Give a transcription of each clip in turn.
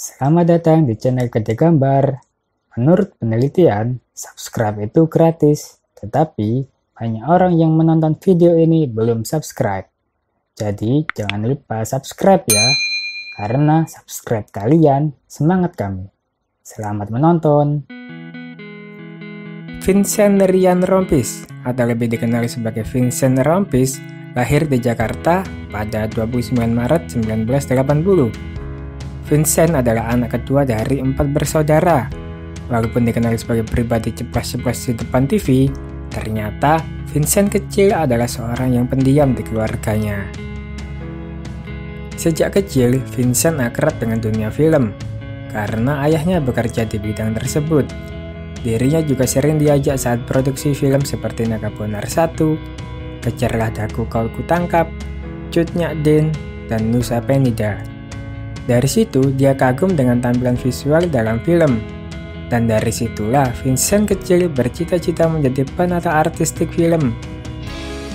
Selamat datang di channel Gede Gambar. Menurut penelitian, subscribe itu gratis, tetapi banyak orang yang menonton video ini belum subscribe. Jadi jangan lupa subscribe ya, karena subscribe kalian semangat kami. Selamat menonton. Vincent Ryan Rompis, atau lebih dikenal sebagai Vincent Rompis, lahir di Jakarta pada 29 Maret 1980. Vincent adalah anak kedua dari 4 bersaudara. Walaupun dikenal sebagai pribadi ceplas-ceplos di depan TV, ternyata Vincent kecil adalah seorang yang pendiam di keluarganya. Sejak kecil, Vincent akrab dengan dunia film, karena ayahnya bekerja di bidang tersebut. Dirinya juga sering diajak saat produksi film seperti Naga Bonar 1, Kejarlah Daku Kau Kutangkap, Cut Nyak Din, dan Nusa Penida. Dari situ, dia kagum dengan tampilan visual dalam film. Dan dari situlah Vincent kecil bercita-cita menjadi penata artistik film.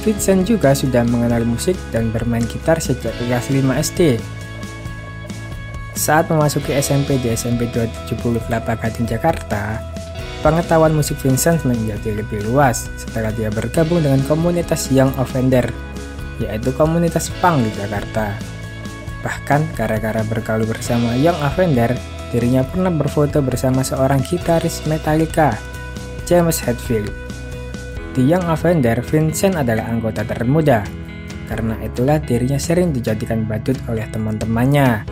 Vincent juga sudah mengenal musik dan bermain gitar sejak kelas 5 SD. Saat memasuki SMP di SMP 270 Kelapa Gading Jakarta, pengetahuan musik Vincent menjadi lebih luas setelah dia bergabung dengan komunitas Young Offender, yaitu komunitas punk di Jakarta. Bahkan gara-gara bergaul bersama Young Offender, dirinya pernah berfoto bersama seorang gitaris Metallica, James Hetfield. Di Young Offender, Vincent adalah anggota termuda. Karena itulah dirinya sering dijadikan badut oleh teman-temannya.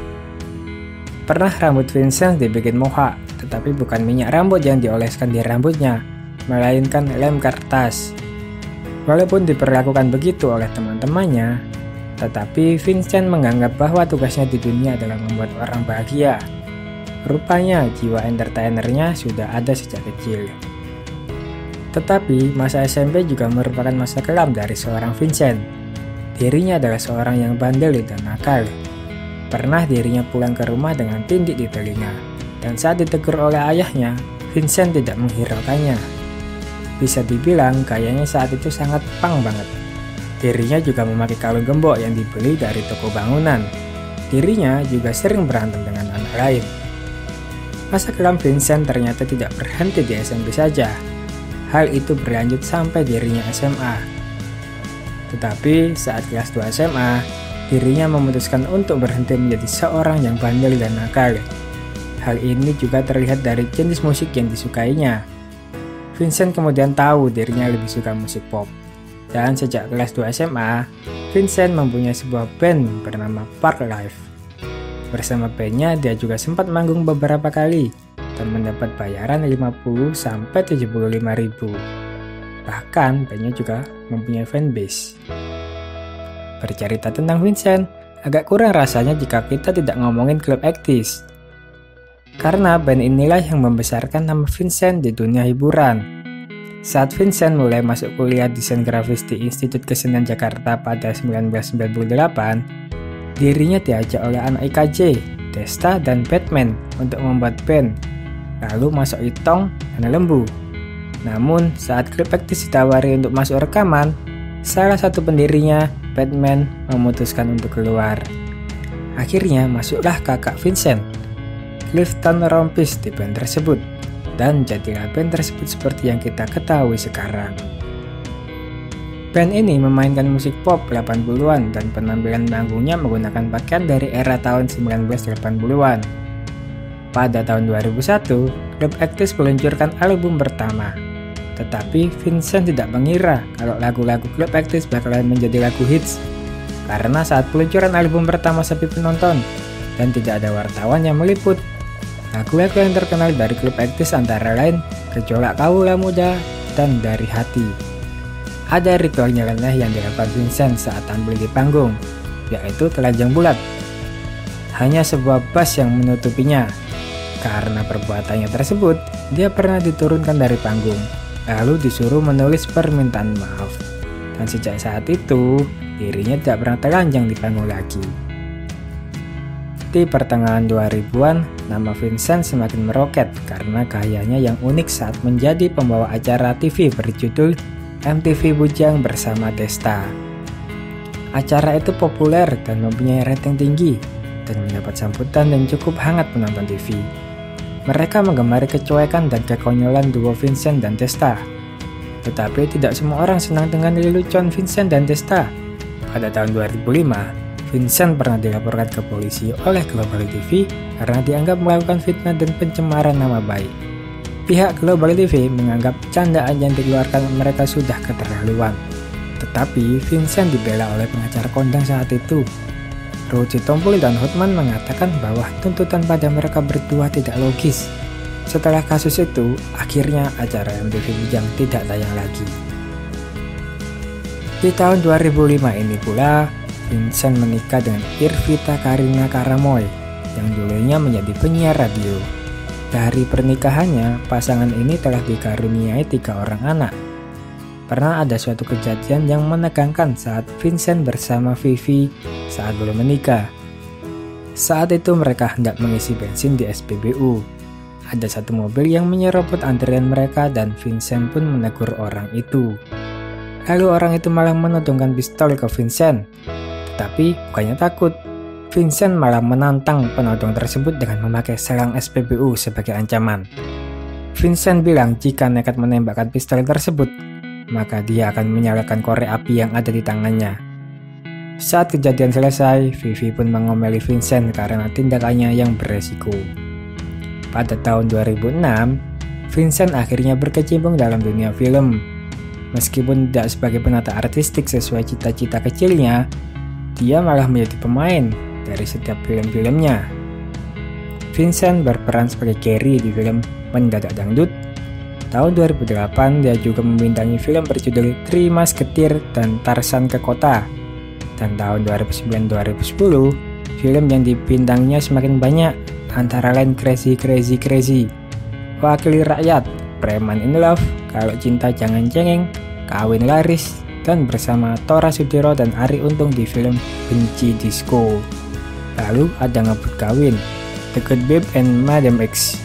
Pernah rambut Vincent dibikin mohak, tetapi bukan minyak rambut yang dioleskan di rambutnya, melainkan lem kertas. Walaupun diperlakukan begitu oleh teman-temannya, tetapi Vincent menganggap bahwa tugasnya di dunia adalah membuat orang bahagia. Rupanya jiwa entertainernya sudah ada sejak kecil. Tetapi masa SMP juga merupakan masa kelam dari seorang Vincent. Dirinya adalah seorang yang bandel dan nakal. Pernah dirinya pulang ke rumah dengan tindik di telinga, dan saat ditegur oleh ayahnya, Vincent tidak menghiraukannya. Bisa dibilang gayanya saat itu sangat punk banget. Dirinya juga memakai kalung gembok yang dibeli dari toko bangunan. Dirinya juga sering berantem dengan anak lain. Masa kelam Vincent ternyata tidak berhenti di SMP saja. Hal itu berlanjut sampai dirinya SMA. Tetapi saat kelas 2 SMA, dirinya memutuskan untuk berhenti menjadi seorang yang bandel dan nakal. Hal ini juga terlihat dari jenis musik yang disukainya. Vincent kemudian tahu dirinya lebih suka musik pop. Dan sejak kelas 2 SMA, Vincent mempunyai sebuah band bernama Park Life. Bersama bandnya, dia juga sempat manggung beberapa kali dan mendapat bayaran 50-75 ribu. Bahkan bandnya juga mempunyai fanbase. Bercerita tentang Vincent, agak kurang rasanya jika kita tidak ngomongin Club Actis. Karena band inilah yang membesarkan nama Vincent di dunia hiburan. Saat Vincent mulai masuk kuliah desain grafis di Institut Kesenian Jakarta pada 1998, dirinya diajak oleh anak IKJ, Desta, dan Batman untuk membuat band, lalu masuk Itong dan Lembu. Namun, saat Club Actis ditawari untuk masuk rekaman, salah satu pendirinya, Batman, memutuskan untuk keluar. Akhirnya masuklah kakak Vincent, Clifton Rompis, di band tersebut. Dan jadilah band tersebut seperti yang kita ketahui sekarang. Band ini memainkan musik pop 80-an dan penampilan manggungnya menggunakan pakaian dari era tahun 1980-an. Pada tahun 2001, Club Actis meluncurkan album pertama. Tetapi Vincent tidak mengira kalau lagu-lagu Club Actis bakalan menjadi lagu hits. Karena saat peluncuran album pertama sepi penonton dan tidak ada wartawan yang meliput. Lagu-lagu yang terkenal dari Club Actis antara lain Gejolak Kawula Muda dan Dari Hati. Ada ritual nyeleneh yang dilakukan Vincent saat tampil di panggung, yaitu telanjang bulat. Hanya sebuah bass yang menutupinya. Karena perbuatannya tersebut, dia pernah diturunkan dari panggung, lalu disuruh menulis permintaan maaf. Dan sejak saat itu, dirinya tidak pernah telanjang di panggung lagi. Di pertengahan 2000-an, nama Vincent semakin meroket karena gayanya yang unik saat menjadi pembawa acara TV berjudul MTV Bujang bersama Desta. Acara itu populer dan mempunyai rating tinggi, dan mendapat sambutan yang cukup hangat penonton TV. Mereka menggemari kecuekan dan kekonyolan duo Vincent dan Desta. Tetapi tidak semua orang senang dengan lelucon Vincent dan Desta. Pada tahun 2005, Vincent pernah dilaporkan ke polisi oleh Global TV karena dianggap melakukan fitnah dan pencemaran nama baik. Pihak Global TV menganggap candaan yang dikeluarkan mereka sudah keterlaluan. Tetapi Vincent dibela oleh pengacara kondang saat itu. Ruud Sitompul dan Hotman mengatakan bahwa tuntutan pada mereka berdua tidak logis. Setelah kasus itu, akhirnya acara MTV Bujang tidak tayang lagi. Di tahun 2005 ini pula, Vincent menikah dengan Irvita Karina Karamoy yang dulunya menjadi penyiar radio. Dari pernikahannya, pasangan ini telah dikaruniai 3 orang anak. Pernah ada suatu kejadian yang menegangkan saat Vincent bersama Vivi saat belum menikah. Saat itu mereka hendak mengisi bensin di SPBU. Ada satu mobil yang menyerobot antrian mereka dan Vincent pun menegur orang itu. Lalu orang itu malah menodongkan pistol ke Vincent. Tetapi bukannya takut, Vincent malah menantang penodong tersebut dengan memakai selang SPBU sebagai ancaman. Vincent bilang jika nekat menembakkan pistol tersebut, maka dia akan menyalakan korek api yang ada di tangannya. Saat kejadian selesai, Vivi pun mengomeli Vincent karena tindakannya yang beresiko. Pada tahun 2006, Vincent akhirnya berkecimpung dalam dunia film. Meskipun tidak sebagai penata artistik sesuai cita-cita kecilnya, dia malah menjadi pemain dari setiap film-filmnya. Vincent berperan sebagai Gary di film Mendadak Dangdut. Tahun 2008 dia juga membintangi film berjudul Three Musketeer dan Tarzan ke Kota. Dan tahun 2009-2010 film yang dibintanginya semakin banyak, antara lain Crazy, Wakili Rakyat, Preman in Love, Kalau Cinta Jangan Cengeng, Kawin Laris, dan bersama Tora Sudiro dan Arie Untung di film Benci Disco. Lalu ada Ngebut Kawin, The Good Babe and Madam X.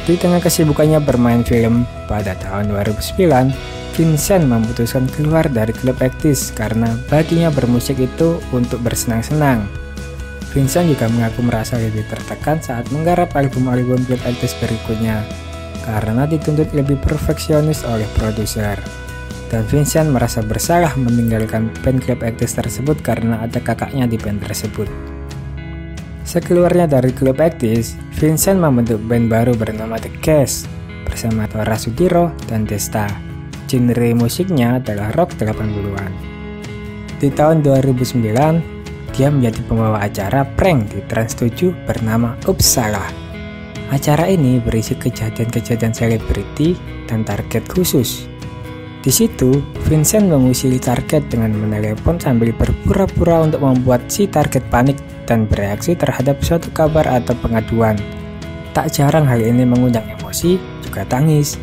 Di tengah kesibukannya bermain film, pada tahun 2009, Vincent memutuskan keluar dari klub Actis karena baginya bermusik itu untuk bersenang-senang. Vincent juga mengaku merasa lebih tertekan saat menggarap album-album klub Actis berikutnya karena dituntut lebih perfeksionis oleh produser. Dan Vincent merasa bersalah meninggalkan band klub Actis tersebut karena ada kakaknya di band tersebut. Sekeluarnya dari klub Actis, Vincent membentuk band baru bernama The Cast bersama Tora Sudiro dan Desta. Genre musiknya adalah rock 80-an. Di tahun 2009, dia menjadi pembawa acara prank di Trans 7 bernama Uppsala. Acara ini berisi kejadian-kejadian selebriti dan target khusus. Di situ, Vincent mengusili target dengan menelepon sambil berpura-pura untuk membuat si target panik dan bereaksi terhadap suatu kabar atau pengaduan. Tak jarang hal ini mengundang emosi, juga tangis.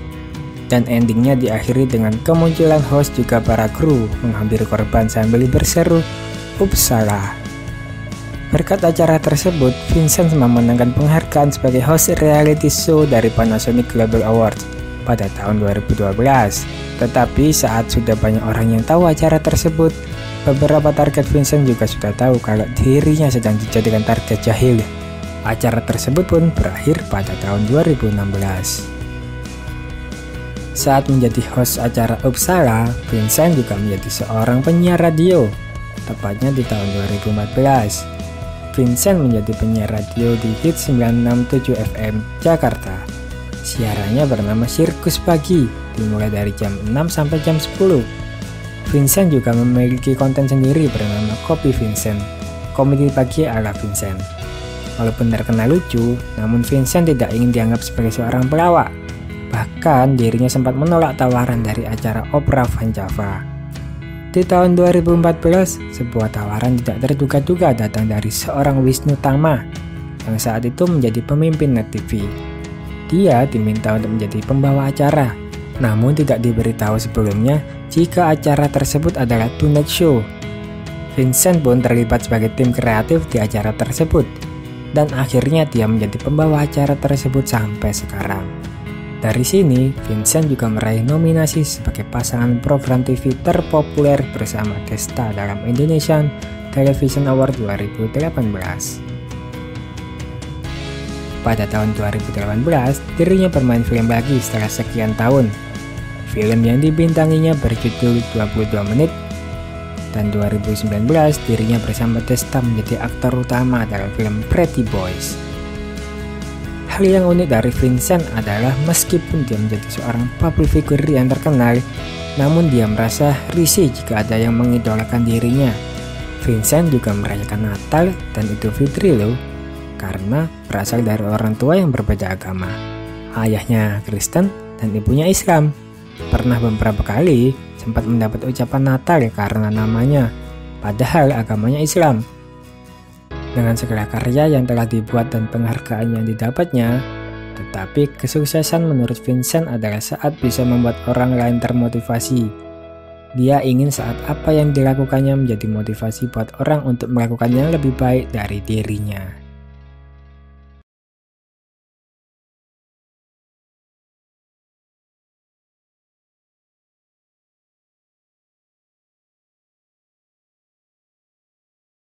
Dan endingnya diakhiri dengan kemunculan host juga para kru menghampiri korban sambil berseru, Uppsala. Berkat acara tersebut, Vincent memenangkan penghargaan sebagai host reality show dari Panasonic Global Awards pada tahun 2012. Tetapi saat sudah banyak orang yang tahu acara tersebut, beberapa target Vincent juga sudah tahu kalau dirinya sedang dijadikan target jahil. Acara tersebut pun berakhir pada tahun 2016. Saat menjadi host acara Uppsala, Vincent juga menjadi seorang penyiar radio, tepatnya di tahun 2014. Vincent menjadi penyiar radio di Hits 967 FM Jakarta. Siarannya bernama Sirkus Pagi, dimulai dari jam 6 sampai jam 10. Vincent juga memiliki konten sendiri bernama Kopi Vincent, komedi pagi ala Vincent. Walaupun terkenal lucu, namun Vincent tidak ingin dianggap sebagai seorang pelawak. Bahkan dirinya sempat menolak tawaran dari acara Opera Van Java. Di tahun 2014, sebuah tawaran tidak terduga-duga datang dari seorang Wisnu Tama yang saat itu menjadi pemimpin Net TV. Dia diminta untuk menjadi pembawa acara, namun tidak diberitahu sebelumnya jika acara tersebut adalah Tonight Show. Vincent pun terlibat sebagai tim kreatif di acara tersebut, dan akhirnya dia menjadi pembawa acara tersebut sampai sekarang. Dari sini, Vincent juga meraih nominasi sebagai pasangan program TV terpopuler bersama Desta dalam Indonesian Television Award 2018. Pada tahun 2018, dirinya bermain film lagi setelah sekian tahun. Film yang dibintanginya berjudul 22 Menit, dan 2019 dirinya bersama Desta menjadi aktor utama dalam film Pretty Boys. Hal yang unik dari Vincent adalah meskipun dia menjadi seorang public figure yang terkenal, namun dia merasa risih jika ada yang mengidolakan dirinya. Vincent juga merayakan Natal dan Idul Fitri loh, karena berasal dari orang tua yang berbeda agama. Ayahnya Kristen dan ibunya Islam. Pernah beberapa kali sempat mendapat ucapan Natal karena namanya, padahal agamanya Islam. Dengan segala karya yang telah dibuat dan penghargaan yang didapatnya, tetapi kesuksesan menurut Vincent adalah saat bisa membuat orang lain termotivasi. Dia ingin saat apa yang dilakukannya menjadi motivasi buat orang untuk melakukan yang lebih baik dari dirinya.